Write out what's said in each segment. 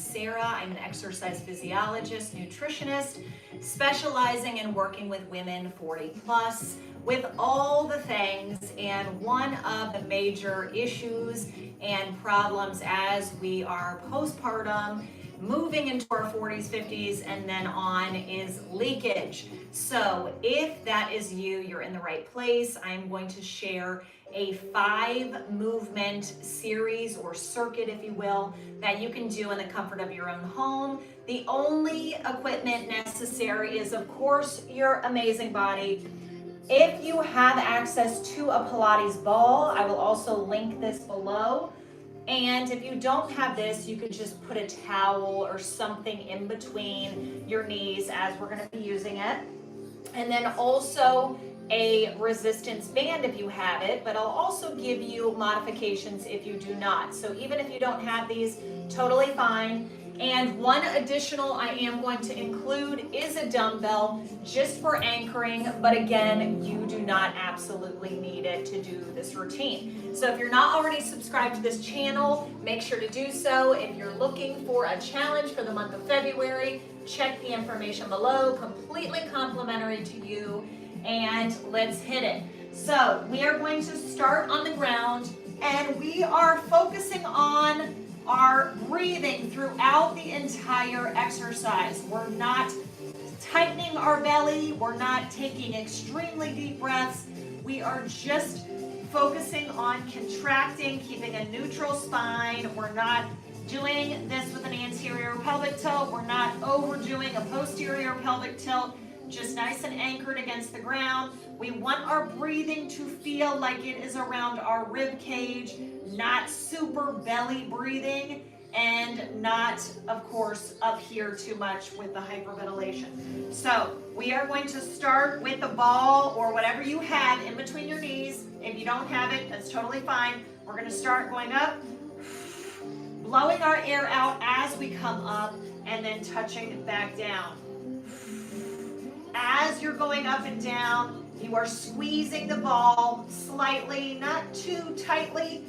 Sarah. I'm an exercise physiologist, nutritionist, specializing in working with women 40 plus with all the things. And one of the major issues and problems as we are postpartum, moving into our 40s, 50s, and then on is leakage. So if that is you, you're in the right place. I'm going to share a 5-movement series or circuit, if you will, that you can do in the comfort of your own home. The only equipment necessary is, of course, your amazing body. If you have access to a Pilates ball, I will also link this below. And if you don't have this, you could just put a towel or something in between your knees as we're going to be using it. And then also a resistance band if you have it, but I'll also give you modifications if you do not. So even if you don't have these, totally fine. And one additional I am going to include is a dumbbell just for anchoring, but again, you do not absolutely need it to do this routine. So if you're not already subscribed to this channel, make sure to do so. If you're looking for a challenge for the month of February, check the information below, completely complimentary to you, and let's hit it. So we are going to start on the ground, and we are focusing on our breathing throughout the entire exercise. We're not tightening our belly. We're not taking extremely deep breaths. We are just focusing on contracting, keeping a neutral spine. We're not doing this with an anterior pelvic tilt. We're not overdoing a posterior pelvic tilt. Just nice and anchored against the ground. We want our breathing to feel like it is around our rib cage, not super belly breathing, and not, of course, up here too much with the hyperventilation. So we are going to start with the ball or whatever you have in between your knees. If you don't have it, that's totally fine. We're going to start going up, blowing our air out as we come up, and then touching back down. As you're going up and down, you are squeezing the ball slightly, not too tightly,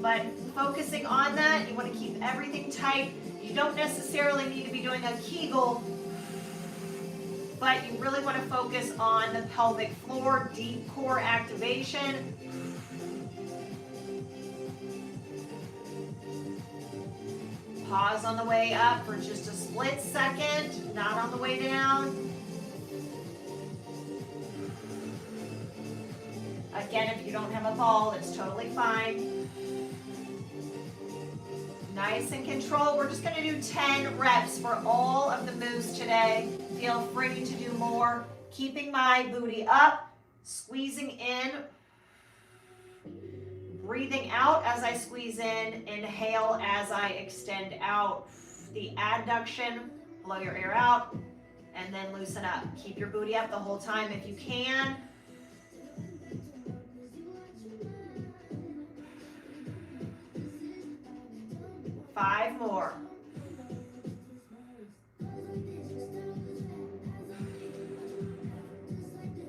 but focusing on that. You want to keep everything tight. You don't necessarily need to be doing a kegel, but you really want to focus on the pelvic floor, deep core activation. Pause on the way up for just a split second, not on the way down. Again, if you don't have a ball, it's totally fine. Nice and controlled. We're just going to do 10 reps for all of the moves today. Feel free to do more. Keeping my booty up, squeezing in, breathing out as I squeeze in, inhale as I extend out. The adduction, blow your air out, and then loosen up. Keep your booty up the whole time if you can. 5 more.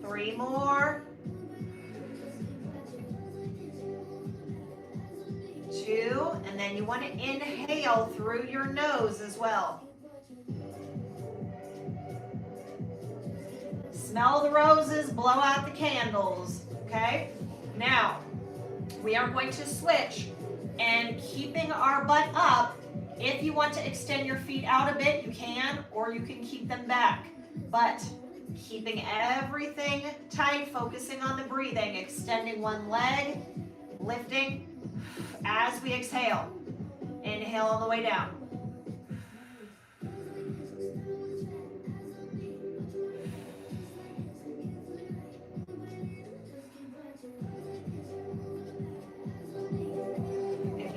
3 more. 2, and then you want to inhale through your nose as well. Smell the roses, blow out the candles, okay? Now, we are going to switch and keeping our butt up. If you want to extend your feet out a bit, you can, or you can keep them back. But keeping everything tight, focusing on the breathing, extending one leg, lifting as we exhale. Inhale on the way down.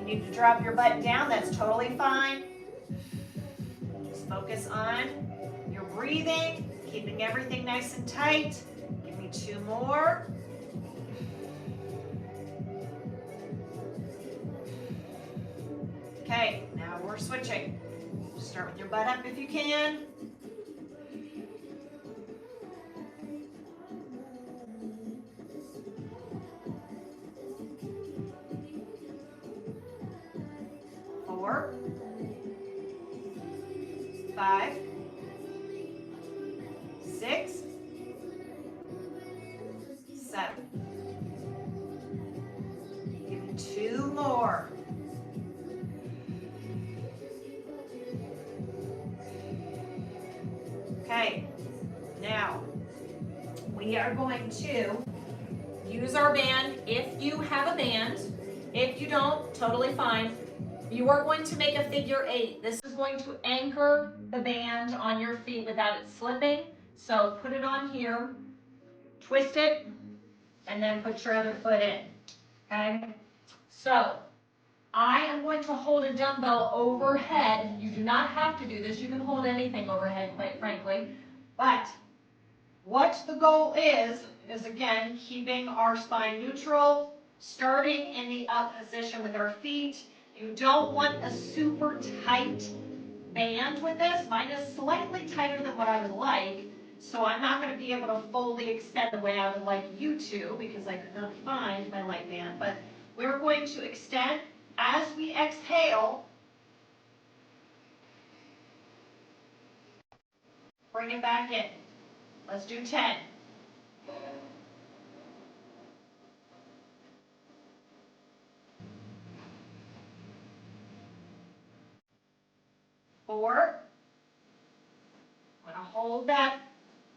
Need to drop your butt down, that's totally fine. Just focus on your breathing, keeping everything nice and tight. Give me 2 more. Okay, now we're switching. Start with your butt up if you can. 5, 6, 7. Give me 2 more. Okay, now we are going to use our band if you have a band. If you don't, totally fine. You are going to make a figure 8. This is going to anchor the band on your feet without it slipping. So put it on here, twist it, and then put your other foot in. Okay? So I am going to hold a dumbbell overhead. You do not have to do this. You can hold anything overhead, quite frankly. But what the goal is again, keeping our spine neutral, starting in the up position with our feet. You don't want a super tight band with this. Mine is slightly tighter than what I would like, so I'm not going to be able to fully extend the way I would like you to because I could not find my light band. But we're going to extend as we exhale. Bring it back in. Let's do 10. 4. I'm going to hold that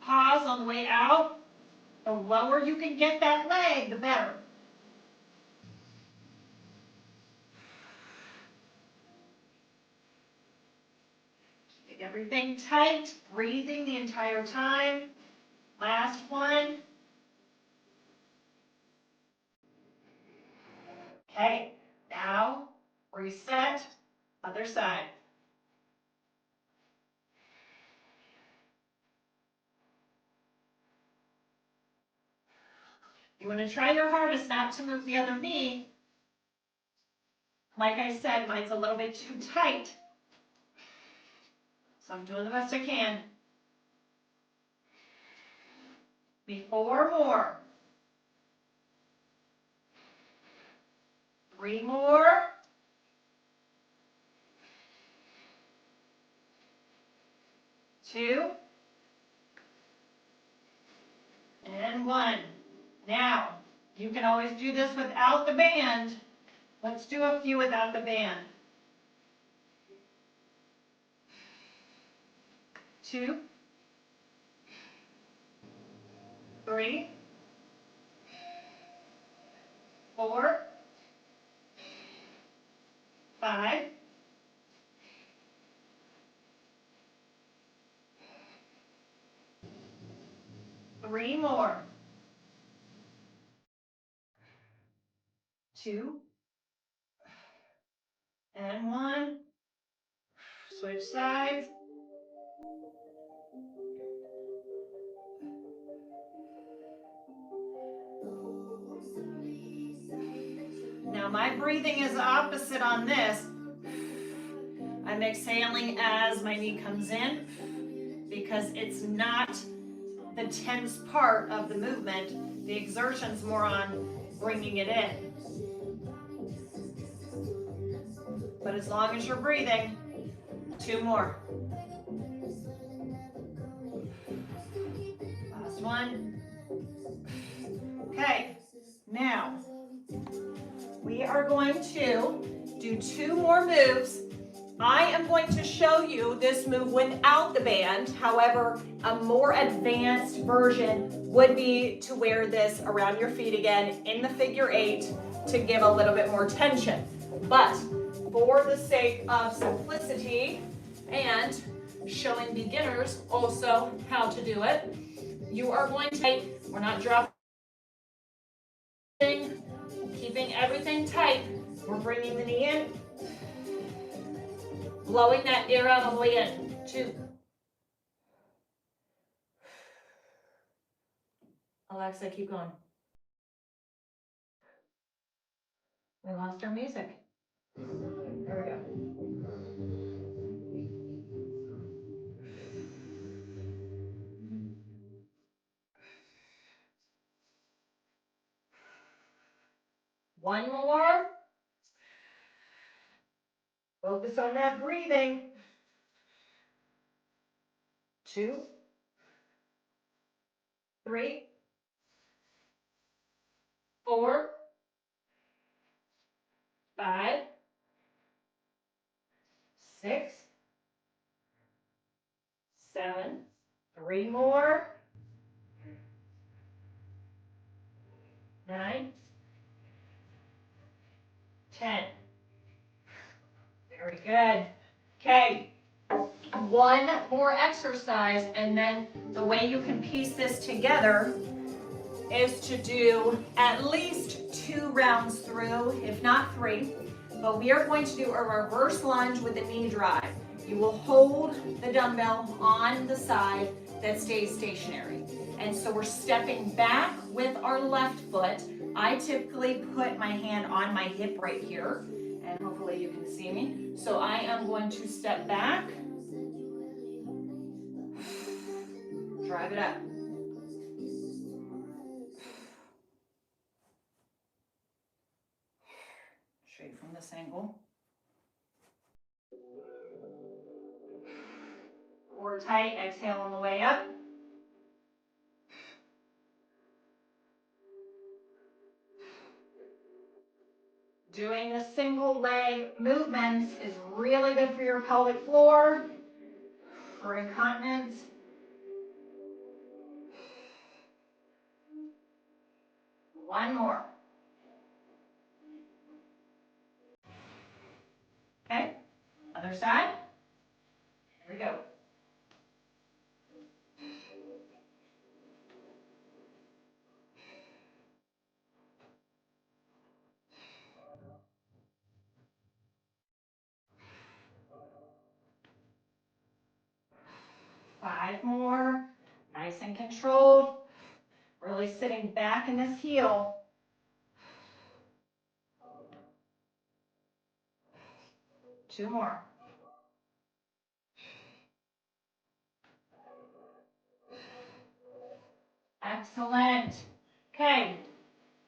pause on the way out. The lower you can get that leg, the better. Keep everything tight, breathing the entire time. Last one. Okay, now reset, other side. You want to try your hardest not to move the other knee. Like I said, mine's a little bit too tight. So I'm doing the best I can. 4 more. 3 more. 2. And 1. Now, you can always do this without the band. Let's do a few without the band. 2, 3, 4, 5, 3 more. 2 and 1. Switch sides. Now my breathing is opposite on this. I'm exhaling as my knee comes in because it's not the tense part of the movement. The exertion's more on bringing it in. But as long as you're breathing, 2 more. Last one. Okay, now we are going to do 2 more moves. I am going to show you this move without the band. However, a more advanced version would be to wear this around your feet again in the figure 8 to give a little bit more tension. But for the sake of simplicity and showing beginners also how to do it, you are going to, we're not dropping, keeping everything tight. We're bringing the knee in, blowing that air out on the way in. 2. Alexa, keep going. We lost our music. There we go. 1 more. Focus on that breathing. 2, 3, 4, 5, 6, 7, 3 more, 9, 10. Very good. Okay, one more exercise, and then the way you can piece this together is to do at least 2 rounds through, if not 3. But we are going to do a reverse lunge with a knee drive. You will hold the dumbbell on the side that stays stationary. And so we're stepping back with our left foot. I typically put my hand on my hip right here, and hopefully you can see me. So I am going to step back, drive it up. Straight from this angle. Core tight, exhale on the way up. Doing the single leg movements is really good for your pelvic floor, for incontinence. One more. Okay, other side. Here we go. Five more. Nice and controlled. Really sitting back in this heel. Two more. Excellent. Okay,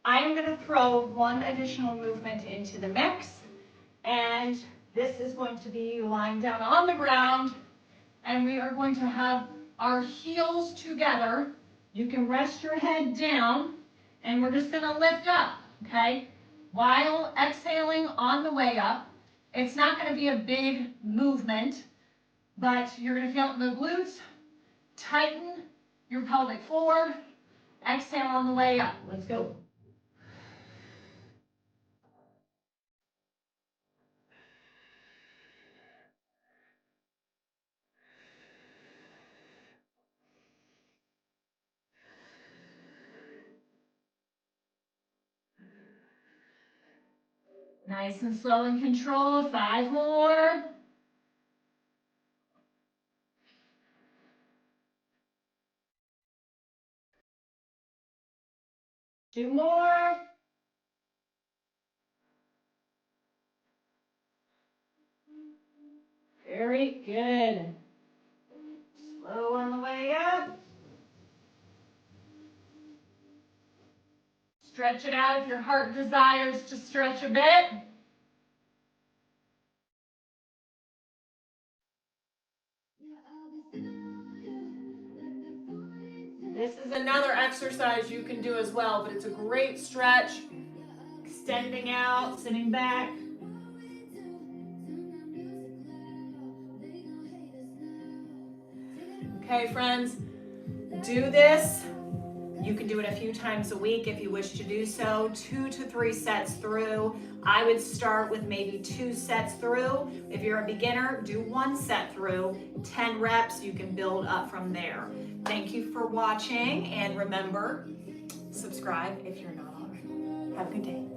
I'm going to throw one additional movement into the mix, and this is going to be lying down on the ground, and we are going to have our heels together. You can rest your head down, and we're just going to lift up, okay? While exhaling on the way up. It's not going to be a big movement, but you're going to feel it in the glutes. Tighten your pelvic forward. Exhale on the way up. Let's go. Nice and slow and controlled. 5 more. Two more. Very good. Slow on the way up. Stretch it out if your heart desires to stretch a bit. This is another exercise you can do as well, but it's a great stretch. Extending out, sitting back. Okay, friends, do this. You can do it a few times a week if you wish to do so, 2 to 3 sets through. I would start with maybe 2 sets through. If you're a beginner, do 1 set through, 10 reps, you can build up from there. Thank you for watching, and remember, subscribe if you're not already. Have a good day.